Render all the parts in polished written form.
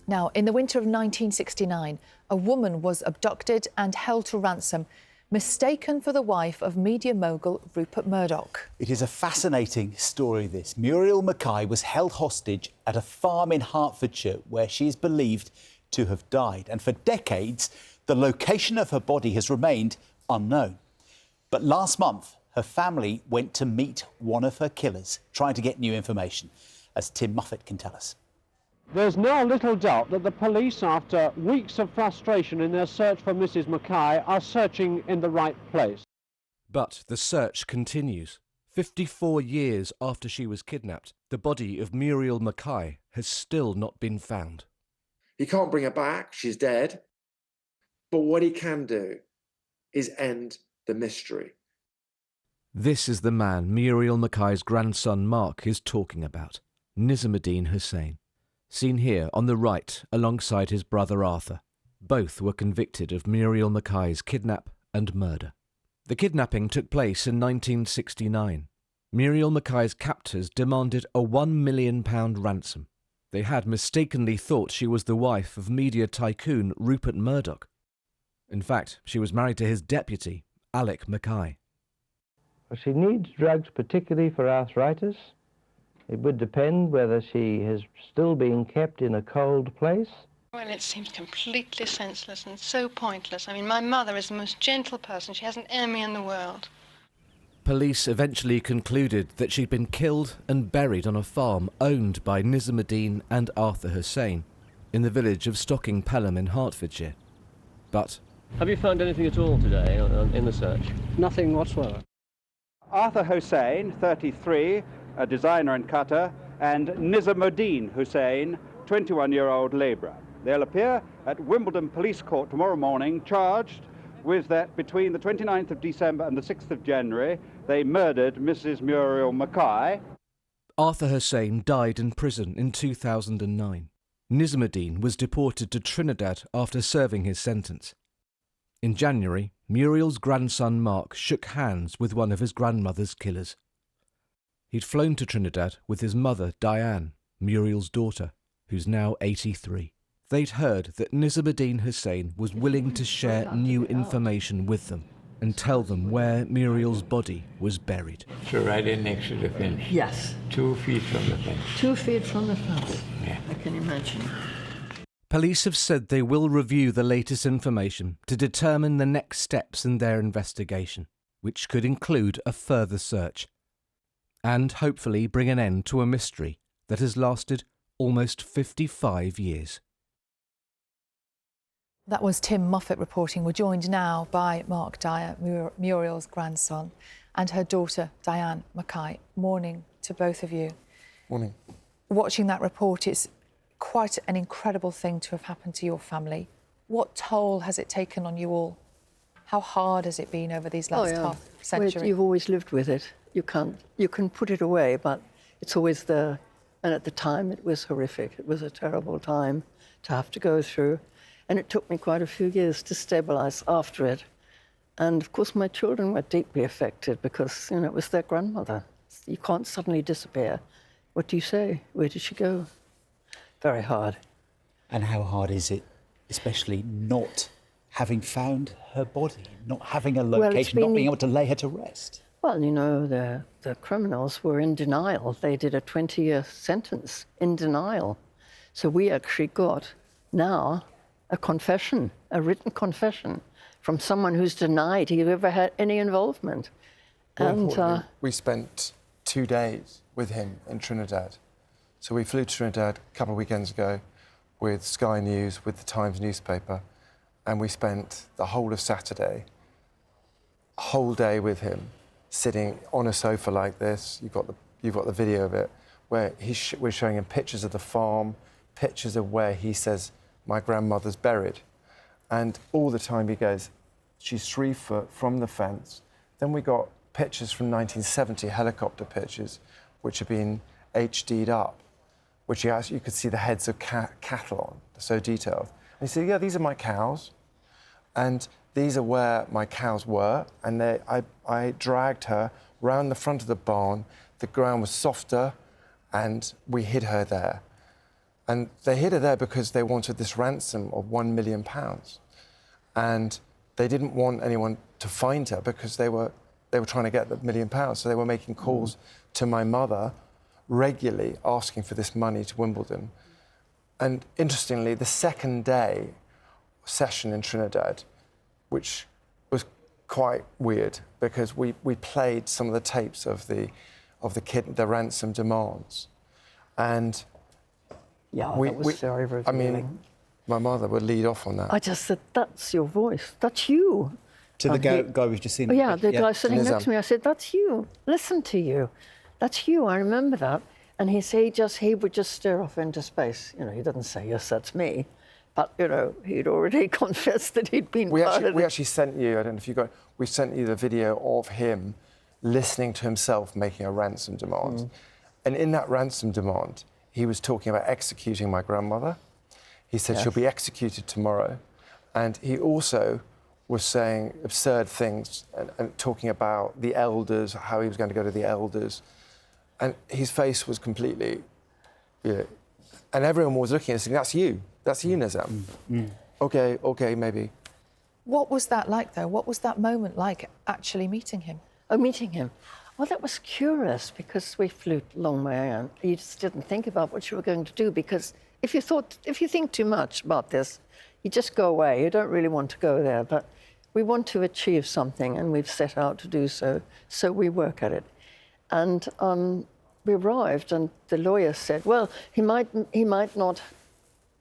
Now, in the winter of 1969, a woman was abducted and held to ransom, mistaken for the wife of media mogul Rupert Murdoch. It is a fascinating story, this. Muriel McKay was held hostage at a farm in Hertfordshire where she is believed to have died. And for decades, the location of her body has remained unknown. But last month, her family went to meet one of her killers, trying to get new information, as Tim Muffet can tell us. There's now little doubt that the police, after weeks of frustration in their search for Mrs. McKay, are searching in the right place. But the search continues. 54 years after she was kidnapped, the body of Muriel McKay has still not been found. He can't bring her back, she's dead. But what he can do is end the mystery. This is the man Muriel McKay's grandson Mark is talking about, Nizamuddin Hussain. Seen here on the right alongside his brother Arthur. Both were convicted of Muriel McKay's kidnap and murder. The kidnapping took place in 1969. Muriel McKay's captors demanded a £1 million ransom. They had mistakenly thought she was the wife of media tycoon Rupert Murdoch. In fact, she was married to his deputy, Alec McKay. She needs drugs particularly for arthritis. It would depend whether she is still being kept in a cold place. Well, it seems completely senseless and so pointless. I mean, my mother is the most gentle person. She has an enemy in the world. Police eventually concluded that she'd been killed and buried on a farm owned by Nizamuddin and Arthur Hussain in the village of Stocking Pelham in Hertfordshire. But have you found anything at all today in the search? Nothing whatsoever. Arthur Hussain, 33, a designer and cutter, and Nizamuddin Hussain, 21-year-old labourer. They'll appear at Wimbledon Police Court tomorrow morning, charged with that between the 29th of December and the 6th of January, they murdered Mrs. Muriel McKay. Arthur Hussain died in prison in 2009. Nizamuddin was deported to Trinidad after serving his sentence. In January, Muriel's grandson Mark shook hands with one of his grandmother's killers. He'd flown to Trinidad with his mother, Dyer, Muriel's daughter, who's now 83. They'd heard that Nizamuddin Hussain was willing to share new information with them and tell them where Muriel's body was buried. So right in next to the fence? Yes. 2 feet from the fence? 2 feet from the fence. Yeah. I can imagine. Police have said they will review the latest information to determine the next steps in their investigation, which could include a further search, and hopefully bring an end to a mystery that has lasted almost 55 years. That was Tim Muffet reporting. We're joined now by Mark Dyer, Muriel's grandson, and her daughter, Diane McKay. Morning to both of you. Morning. Watching that report, it's quite an incredible thing to have happened to your family. What toll has it taken on you all? How hard has it been over these last half century? Well, you've always lived with it. You can put it away, but it's always there. And at the time, it was horrific. It was a terrible time to have to go through. And it took me quite a few years to stabilise after it. And, of course, my children were deeply affected because, you know, it was their grandmother. You can't suddenly disappear. What do you say? Where did she go? Very hard. And how hard is it, especially not having found her body, not having a location, not being able to lay her to rest? Well, you know, the criminals were in denial. They did a 20-year sentence in denial. So we actually got now a confession, a written confession from someone who's denied he ever had any involvement. And we spent 2 days with him in Trinidad. So we flew to Trinidad a couple of weekends ago with Sky News, with the Times newspaper, and we spent the whole of Saturday, a whole day with him, sitting on a sofa like this. You've got the video of it, where we're showing him pictures of the farm, pictures of where he says my grandmother's buried. And all the time he goes, she's 3 foot from the fence. Then we got pictures from 1970, helicopter pictures, which have been HD'd up, which you could see the heads of cattle on, they're so detailed. And he said, yeah, these are my cows, and these are where my cows were, and I dragged her round the front of the barn. The ground was softer, and we hid her there. And they hid her there because they wanted this ransom of £1 million. And they didn't want anyone to find her because they were trying to get the £1 million. So they were making calls to my mother regularly asking for this money to Wimbledon. And interestingly, the second day session in Trinidad, which was quite weird because we played some of the tapes of the ransom demands. And yeah, that was very revealing. I mean, my mother would lead off on that. I just said, that's your voice. That's you. To the guy we've just seen. Oh, yeah, the guy sitting next to me. I said, that's you. Listen to you. That's you. I remember that. And he would just stare off into space. You know, he doesn't say, yes, that's me. But, you know, he'd already confessed that he'd been we actually sent you, I don't know if you got, we sent you the video of him listening to himself making a ransom demand. And in that ransom demand, he was talking about executing my grandmother. He said she'll be executed tomorrow. And he also was saying absurd things and talking about the elders, how he was going to go to the elders. And his face was completely, you know, and everyone was looking and saying, that's you, Nizam. OK, maybe. What was that like, though? What was that moment like, actually meeting him? Oh, meeting him. Well, that was curious because we flew a long way and you just didn't think about what you were going to do because if you think too much about this, you just go away. You don't really want to go there, but we want to achieve something and we've set out to do so, so we work at it. And we arrived and the lawyer said, well, he might not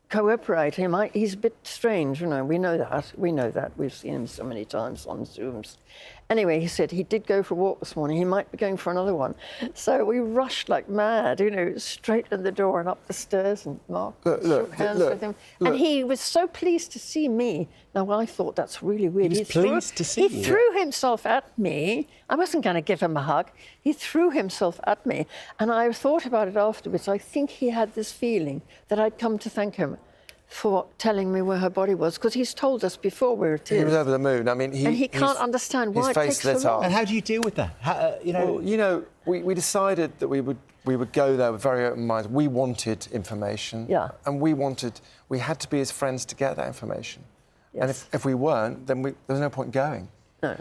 cooperate. He's a bit strange, you know, we know that. We've seen him so many times on Zooms. Anyway, he said he did go for a walk this morning. He might be going for another one. So we rushed like mad, you know, straight in the door and up the stairs and Mark shook hands with him. And he was so pleased to see me. Now, I thought that's really weird. He was pleased to see you. He threw himself at me. I wasn't going to give him a hug. He threw himself at me. And I thought about it afterwards. I think he had this feeling that I'd come to thank him for telling me where her body was, because he's told us before where it is. He was over the moon. I mean, he can't understand why it takes so long. And how do you deal with that? We decided that we would go there with very open minds. We wanted information. Yeah. And we had to be his friends to get that information. Yes. And if we weren't, then there was no point going. No.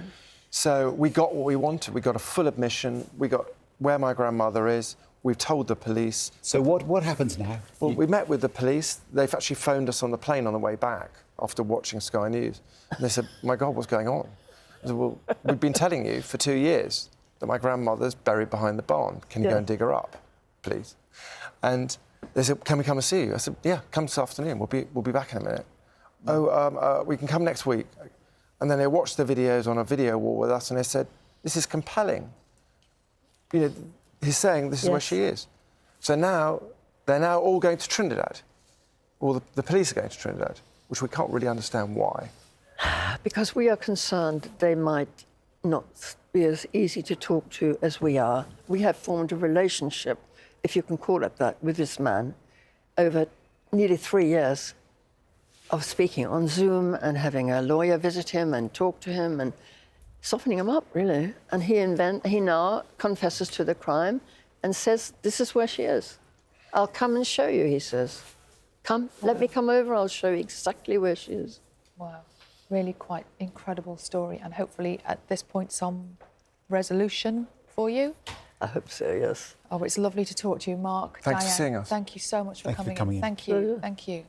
So we got what we wanted. We got a full admission. We got where my grandmother is. We've told the police. So what happens now? Well, we met with the police. They've actually phoned us on the plane on the way back after watching Sky News. And they said, my God, what's going on? I said, well, we've been telling you for 2 years that my grandmother's buried behind the barn. Can you go and dig her up, please? And they said, can we come and see you? I said, yeah, come this afternoon. We'll be back in a minute. We can come next week. And then they watched the videos on a video wall with us and they said, this is compelling. You know, he's saying this is where she is. So now, they're now all going to Trinidad. Or the police are going to Trinidad, which we can't really understand why. Because we are concerned they might not be as easy to talk to as we are. We have formed a relationship, if you can call it that, with this man over nearly 3 years of speaking on Zoom and having a lawyer visit him and talk to him and softening him up, really. And he now confesses to the crime and says, this is where she is. I'll come and show you, he says. Come, let me come over, I'll show you exactly where she is. Wow, really quite incredible story. And hopefully, at this point, some resolution for you? I hope so, yes. Oh, it's lovely to talk to you, Mark. Thanks Dyer, for seeing us. Thank you so much for coming in. Thank you. Thank you.